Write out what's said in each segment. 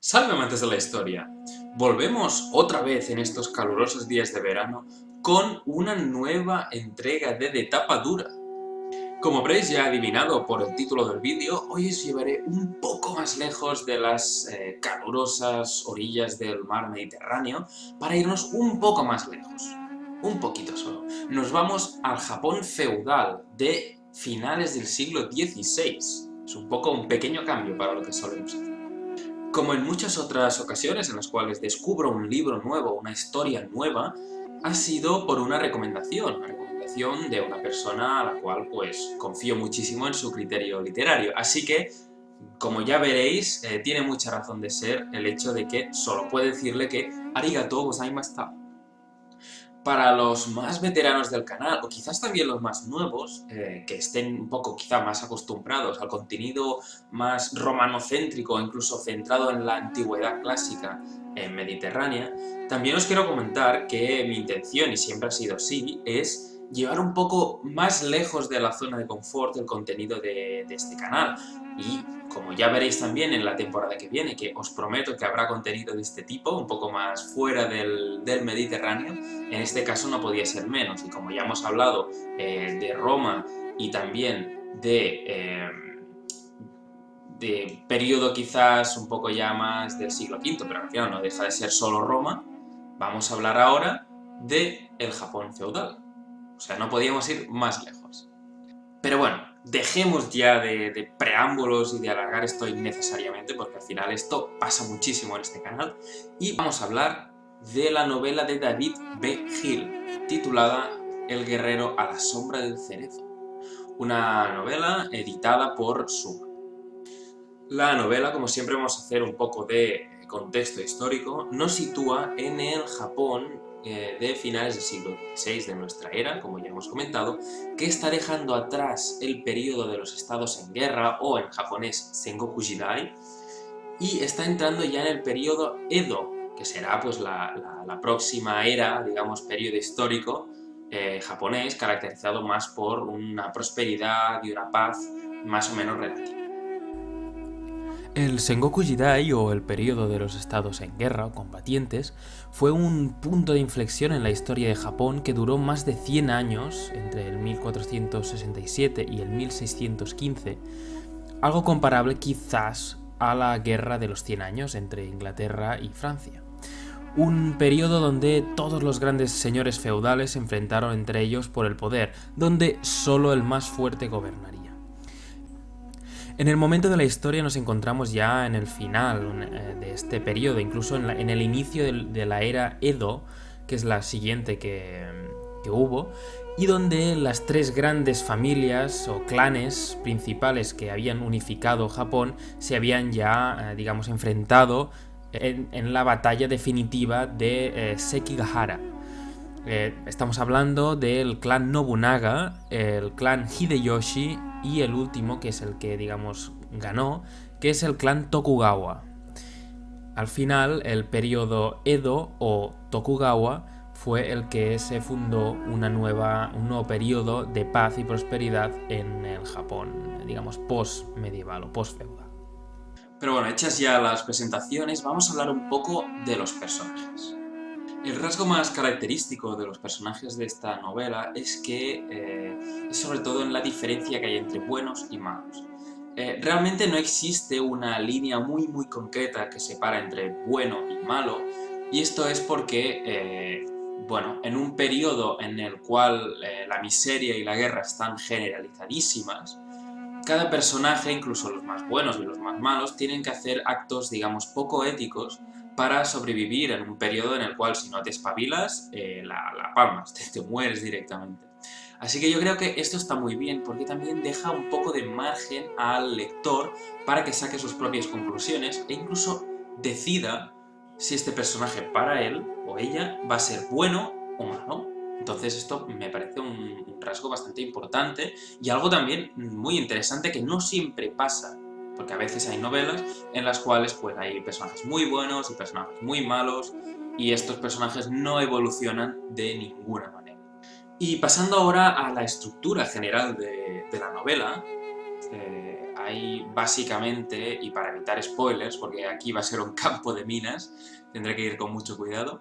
Salve amantes de la historia, volvemos otra vez en estos calurosos días de verano con una nueva entrega de Tapa Dura. Como habréis ya adivinado por el título del vídeo, hoy os llevaré un poco más lejos de las calurosas orillas del mar Mediterráneo para irnos un poco más lejos, un poquito solo. Nos vamos al Japón feudal de finales del siglo XVI. Es un pequeño cambio para lo que solemos hacer. Como en muchas otras ocasiones en las cuales descubro un libro nuevo, una historia nueva, ha sido por una recomendación de una persona a la cual pues confío muchísimo en su criterio literario. Así que, como ya veréis, tiene mucha razón de ser el hecho de que solo puedo decirle que arigatou gozaimashita. Para los más veteranos del canal, o quizás también los más nuevos, que estén un poco quizá más acostumbrados al contenido más romanocéntrico, incluso centrado en la antigüedad clásica mediterránea, también os quiero comentar que mi intención, y siempre ha sido así, es llevar un poco más lejos de la zona de confort el contenido de este canal. Y como ya veréis también en la temporada que viene, que os prometo que habrá contenido de este tipo, un poco más fuera del Mediterráneo, en este caso no podía ser menos. Y como ya hemos hablado de Roma y también de periodo quizás un poco ya más del siglo V, pero al final no deja de ser solo Roma, vamos a hablar ahora del Japón feudal. O sea, no podíamos ir más lejos. Pero bueno, dejemos ya de preámbulos y de alargar esto innecesariamente, porque al final esto pasa muchísimo en este canal, y vamos a hablar de la novela de David B. Hill, titulada El guerrero a la sombra del cerezo, una novela editada por Suma. La novela, como siempre vamos a hacer un poco de contexto histórico, nos sitúa en el Japón de finales del siglo XVI de nuestra era, como ya hemos comentado, que está dejando atrás el periodo de los estados en guerra, o en japonés Sengoku Jidai, y está entrando ya en el periodo Edo, que será pues la próxima era, digamos, periodo histórico japonés, caracterizado más por una prosperidad y una paz más o menos relativa. El Sengoku Jidai, o el periodo de los estados en guerra o combatientes, fue un punto de inflexión en la historia de Japón que duró más de 100 años, entre el 1467 y el 1615, algo comparable quizás a la Guerra de los 100 años entre Inglaterra y Francia. Un periodo donde todos los grandes señores feudales se enfrentaron entre ellos por el poder, donde solo el más fuerte gobernaría. En el momento de la historia nos encontramos ya en el final de este periodo, incluso en el inicio de la era Edo, que es la siguiente que hubo, y donde las tres grandes familias o clanes principales que habían unificado Japón se habían ya, digamos, enfrentado en la batalla definitiva de Sekigahara. Estamos hablando del clan Nobunaga, el clan Hideyoshi y el último, que es el que, digamos, ganó, que es el clan Tokugawa. Al final, el periodo Edo o Tokugawa fue el que se fundó un nuevo periodo de paz y prosperidad en el Japón, digamos, post-medieval o post-feudal. Pero bueno, hechas ya las presentaciones, vamos a hablar un poco de los personajes. El rasgo más característico de los personajes de esta novela es que es sobre todo en la diferencia que hay entre buenos y malos. Realmente no existe una línea muy concreta que separa entre bueno y malo, y esto es porque, bueno, en un periodo en el cual la miseria y la guerra están generalizadísimas, cada personaje, incluso los más buenos y los más malos, tienen que hacer actos, digamos, poco éticos para sobrevivir en un periodo en el cual si no te espabilas, la palmas, te mueres directamente. Así que yo creo que esto está muy bien porque también deja un poco de margen al lector para que saque sus propias conclusiones e incluso decida si este personaje para él o ella va a ser bueno o malo. Entonces esto me parece un rasgo bastante importante y algo también muy interesante que no siempre pasa, porque a veces hay novelas en las cuales pues, hay personajes muy buenos y personajes muy malos y estos personajes no evolucionan de ninguna manera. Y pasando ahora a la estructura general de la novela, hay básicamente, y para evitar spoilers, porque aquí va a ser un campo de minas, tendré que ir con mucho cuidado,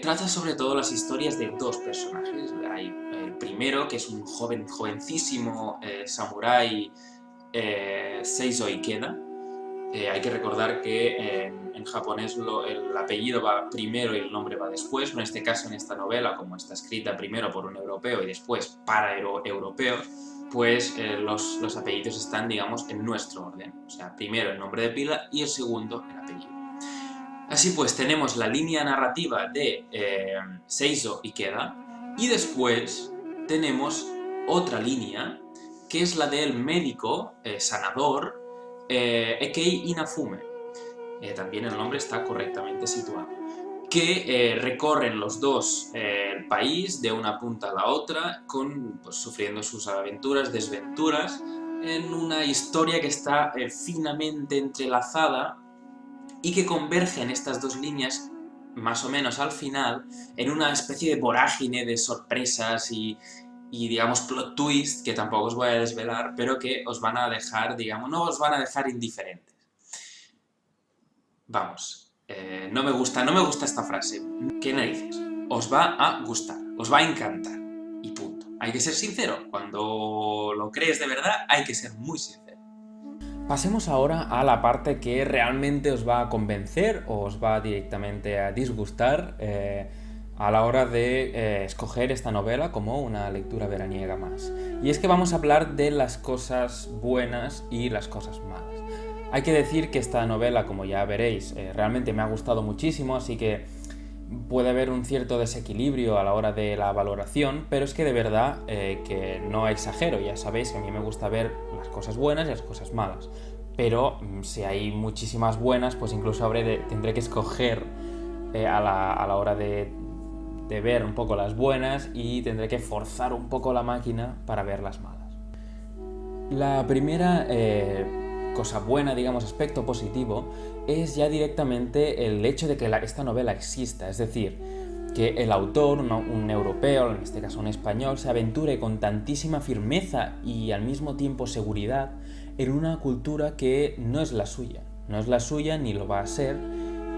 trata sobre todo las historias de dos personajes. Hay el primero, que es un jovencísimo samurái, Seizo Ikeda. Hay que recordar que en japonés el apellido va primero y el nombre va después, pero en este caso, en esta novela, como está escrita primero por un europeo y después para europeos, pues los apellidos están, digamos, en nuestro orden. O sea, primero el nombre de pila y el segundo el apellido. Así pues, tenemos la línea narrativa de Seizo Ikeda y después tenemos otra línea, que es la del médico sanador Ekei Inafume. También el nombre está correctamente situado. Que recorren los dos el país de una punta a la otra, pues, sufriendo sus aventuras, desventuras, en una historia que está finamente entrelazada y que convergen estas dos líneas más o menos al final en una especie de vorágine de sorpresas y digamos plot twist que tampoco os voy a desvelar, pero que os van a dejar, digamos, no os van a dejar indiferentes. Vamos, no me gusta esta frase. ¿Qué narices? Os va a gustar, os va a encantar y punto. Hay que ser sincero, cuando lo crees de verdad hay que ser muy sincero. Pasemos ahora a la parte que realmente os va a convencer o os va directamente a disgustar a la hora de escoger esta novela como una lectura veraniega más. Y es que vamos a hablar de las cosas buenas y las cosas malas. Hay que decir que esta novela, como ya veréis, realmente me ha gustado muchísimo, así que puede haber un cierto desequilibrio a la hora de la valoración, pero es que de verdad que no exagero. Ya sabéis que a mí me gusta ver las cosas buenas y las cosas malas, pero si hay muchísimas buenas, pues incluso tendré que escoger a la hora de ver un poco las buenas y tendré que forzar un poco la máquina para ver las malas. La primera cosa buena, digamos, aspecto positivo, es ya directamente el hecho de que esta novela exista, es decir, que el autor, un europeo, en este caso un español, se aventure con tantísima firmeza y al mismo tiempo seguridad en una cultura que no es la suya ni lo va a ser,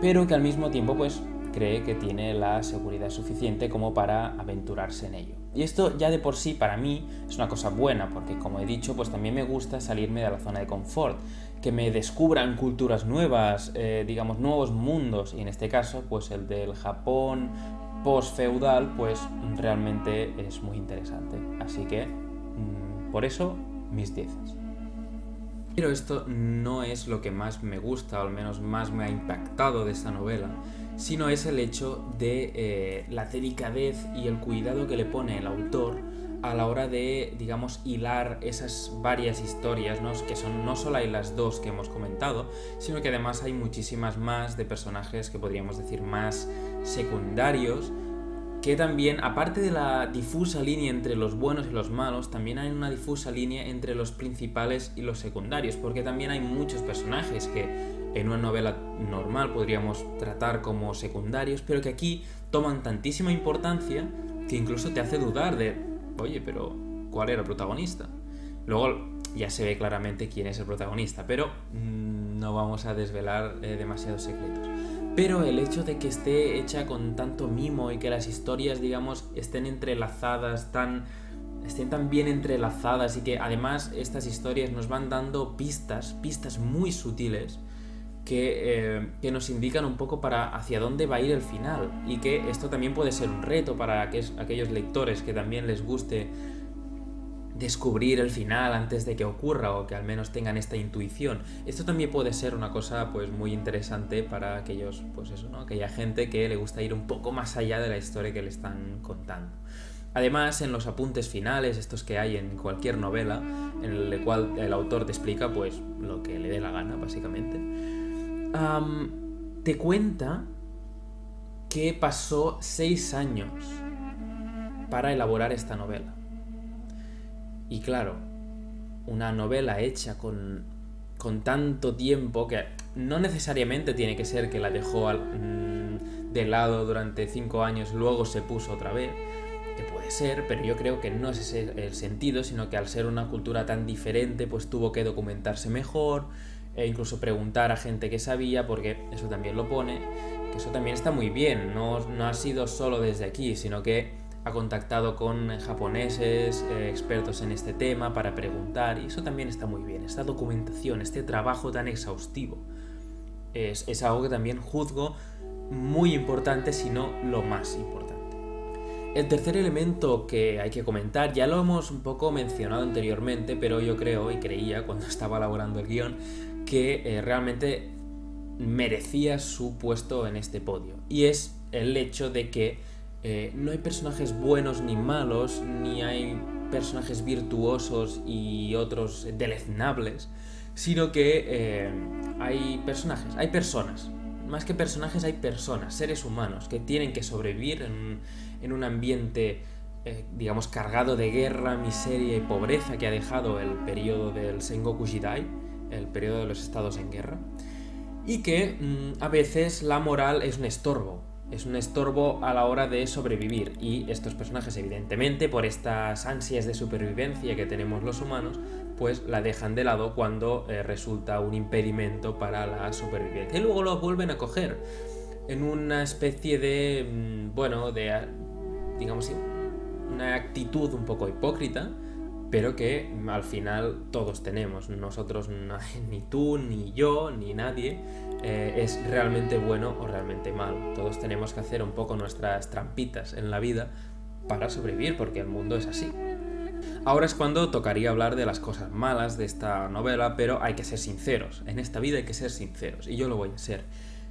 pero que al mismo tiempo pues cree que tiene la seguridad suficiente como para aventurarse en ello. Y esto ya de por sí para mí es una cosa buena, porque como he dicho, pues también me gusta salirme de la zona de confort, que me descubran culturas nuevas, digamos nuevos mundos, y en este caso pues el del Japón post-feudal pues realmente es muy interesante. Así que por eso mis 10. Pero esto no es lo que más me gusta, o al menos más me ha impactado de esta novela, sino es el hecho de la delicadez y el cuidado que le pone el autor a la hora de, digamos, hilar esas varias historias, ¿no? Que son, no solo hay las dos que hemos comentado, sino que además hay muchísimas más de personajes que podríamos decir más secundarios, que también, aparte de la difusa línea entre los buenos y los malos, también hay una difusa línea entre los principales y los secundarios, porque también hay muchos personajes que en una novela normal podríamos tratar como secundarios, pero que aquí toman tantísima importancia que incluso te hace dudar de, oye, pero ¿cuál era el protagonista? Luego ya se ve claramente quién es el protagonista, pero no vamos a desvelar demasiados secretos. Pero el hecho de que esté hecha con tanto mimo y que las historias, digamos, estén entrelazadas, estén tan bien entrelazadas, y que además estas historias nos van dando pistas muy sutiles que nos indican un poco hacia dónde va a ir el final, y que esto también puede ser un reto para aquellos lectores que también les guste descubrir el final antes de que ocurra, o que al menos tengan esta intuición. Esto también puede ser una cosa pues muy interesante para aquellos, pues eso, ¿no? Aquella gente que le gusta ir un poco más allá de la historia que le están contando. Además, en los apuntes finales, estos que hay en cualquier novela, en el cual el autor te explica pues lo que le dé la gana, básicamente, te cuenta que pasó 6 años para elaborar esta novela. Y claro, una novela hecha con tanto tiempo, que no necesariamente tiene que ser que la dejó de lado durante 5 años, luego se puso otra vez, que puede ser, pero yo creo que no es ese el sentido, sino que al ser una cultura tan diferente, pues tuvo que documentarse mejor, e incluso preguntar a gente que sabía, porque eso también lo pone, que eso también está muy bien, no ha sido solo desde aquí, sino que ha contactado con japoneses, expertos en este tema para preguntar, y eso también está muy bien, esta documentación, este trabajo tan exhaustivo. Es algo que también juzgo muy importante, si no lo más importante. El tercer elemento que hay que comentar, ya lo hemos un poco mencionado anteriormente, pero yo creo y creía cuando estaba elaborando el guión que realmente merecía su puesto en este podio. Y es el hecho de que no hay personajes buenos ni malos, ni hay personajes virtuosos y otros deleznables, sino que hay personajes, hay personas. Más que personajes, hay personas, seres humanos que tienen que sobrevivir en un ambiente, digamos, cargado de guerra, miseria y pobreza que ha dejado el periodo del Sengoku Jidai, el periodo de los estados en guerra, y que a veces la moral es un estorbo a la hora de sobrevivir, y estos personajes, evidentemente, por estas ansias de supervivencia que tenemos los humanos, pues la dejan de lado cuando resulta un impedimento para la supervivencia, y luego lo vuelven a coger en una especie de, digamos, una actitud un poco hipócrita, pero que al final todos tenemos. Nosotros, ni tú, ni yo, ni nadie es realmente bueno o realmente malo. Todos tenemos que hacer un poco nuestras trampitas en la vida para sobrevivir, porque el mundo es así. Ahora es cuando tocaría hablar de las cosas malas de esta novela, pero hay que ser sinceros. En esta vida hay que ser sinceros, y yo lo voy a ser.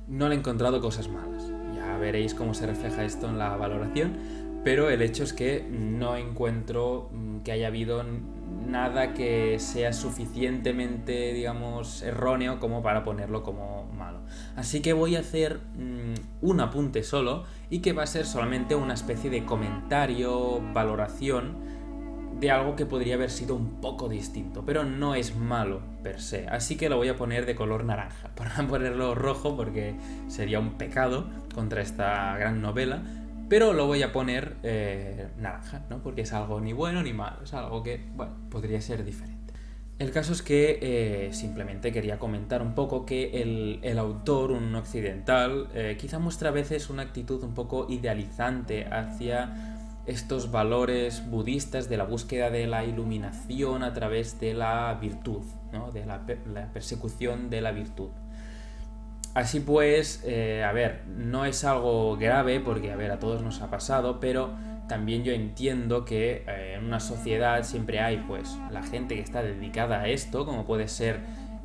No le he encontrado cosas malas. Ya veréis cómo se refleja esto en la valoración, pero el hecho es que no encuentro que haya habido nada que sea suficientemente, digamos, erróneo como para ponerlo como malo. Así que voy a hacer un apunte solo, y que va a ser solamente una especie de comentario, valoración de algo que podría haber sido un poco distinto, pero no es malo per se, así que lo voy a poner de color naranja, para no ponerlo rojo porque sería un pecado contra esta gran novela, pero lo voy a poner naranja, ¿no? Porque es algo ni bueno ni malo, es algo que, bueno, podría ser diferente. El caso es que simplemente quería comentar un poco que el autor, un occidental, quizá muestra a veces una actitud un poco idealizante hacia estos valores budistas de la búsqueda de la iluminación a través de la virtud, ¿no? De la persecución de la virtud. Así pues, no es algo grave porque, a todos nos ha pasado, pero también yo entiendo que en una sociedad siempre hay, pues, la gente que está dedicada a esto, como puede ser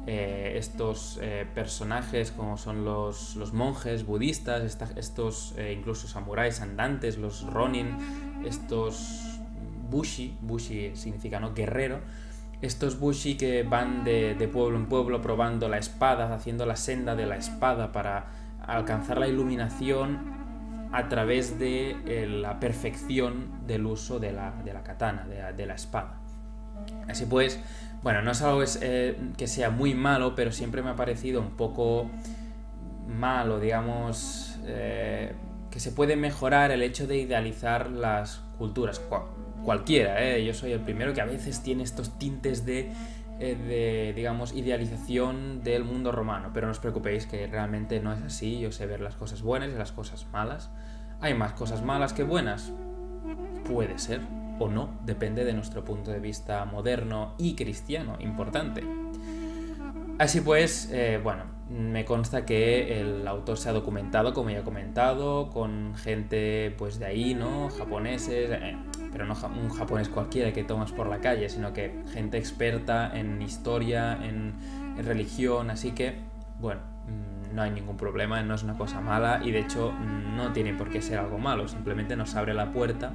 estos personajes como son los monjes budistas, estos incluso samuráis andantes, los ronin, estos bushi significa, ¿no?, guerrero, estos bushi que van de pueblo en pueblo probando la espada, haciendo la senda de la espada para alcanzar la iluminación a través de la perfección del uso de la katana, de la espada. Así pues, bueno, no es algo que sea muy malo, pero siempre me ha parecido un poco malo, digamos, que se puede mejorar el hecho de idealizar las culturas. Cualquiera, yo soy el primero que a veces tiene estos tintes de digamos, idealización del mundo romano, pero no os preocupéis que realmente no es así. Yo sé ver las cosas buenas y las cosas malas. ¿Hay más cosas malas que buenas? Puede ser, o no, depende de nuestro punto de vista moderno y cristiano, importante. Así pues, me consta que el autor se ha documentado, como ya he comentado, con gente pues de ahí, ¿no?, japoneses, pero no un japonés cualquiera que tomas por la calle, sino que gente experta en historia, en religión, así que, bueno, no hay ningún problema, no es una cosa mala, y de hecho no tiene por qué ser algo malo, simplemente nos abre la puerta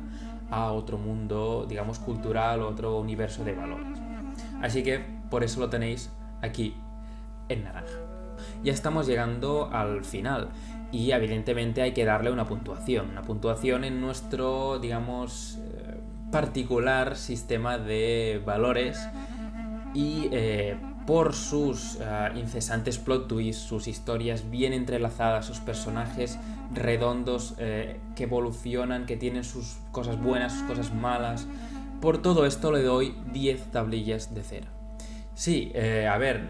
a otro mundo, digamos, cultural, otro universo de valores. Así que por eso lo tenéis aquí en naranja. Ya estamos llegando al final y evidentemente hay que darle una puntuación en nuestro, digamos, particular sistema de valores, y por sus incesantes plot twists, sus historias bien entrelazadas, sus personajes redondos que evolucionan, que tienen sus cosas buenas, sus cosas malas. Por todo esto le doy 10 tablillas de cera. Sí, a ver,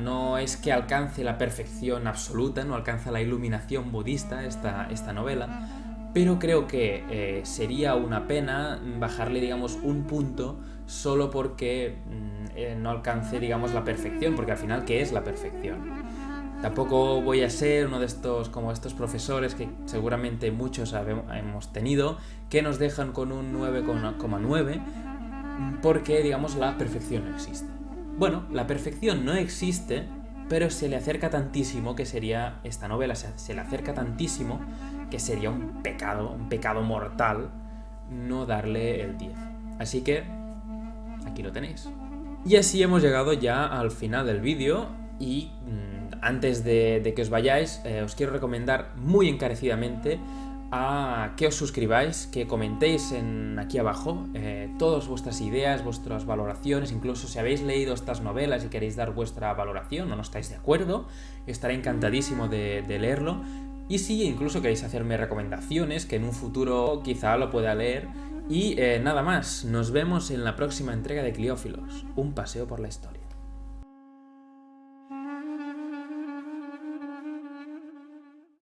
no es que alcance la perfección absoluta, no alcanza la iluminación budista esta novela, pero creo que sería una pena bajarle, digamos, un punto solo porque no alcance, digamos, la perfección, porque al final, ¿qué es la perfección? Tampoco voy a ser uno de estos, como estos profesores que seguramente muchos hemos tenido, que nos dejan con un 9,9 porque, digamos, la perfección no existe. Bueno, la perfección no existe, pero se le acerca tantísimo que sería, esta novela se le acerca tantísimo que sería un pecado mortal no darle el 10. Así que, aquí lo tenéis. Y así hemos llegado ya al final del vídeo y antes de que os vayáis, os quiero recomendar muy encarecidamente a que os suscribáis, que comentéis aquí abajo todas vuestras ideas, vuestras valoraciones, incluso si habéis leído estas novelas y queréis dar vuestra valoración o no estáis de acuerdo, estaré encantadísimo de leerlo. Y si incluso queréis hacerme recomendaciones, que en un futuro quizá lo pueda leer. Y nada más, nos vemos en la próxima entrega de Cliófilos, un paseo por la historia.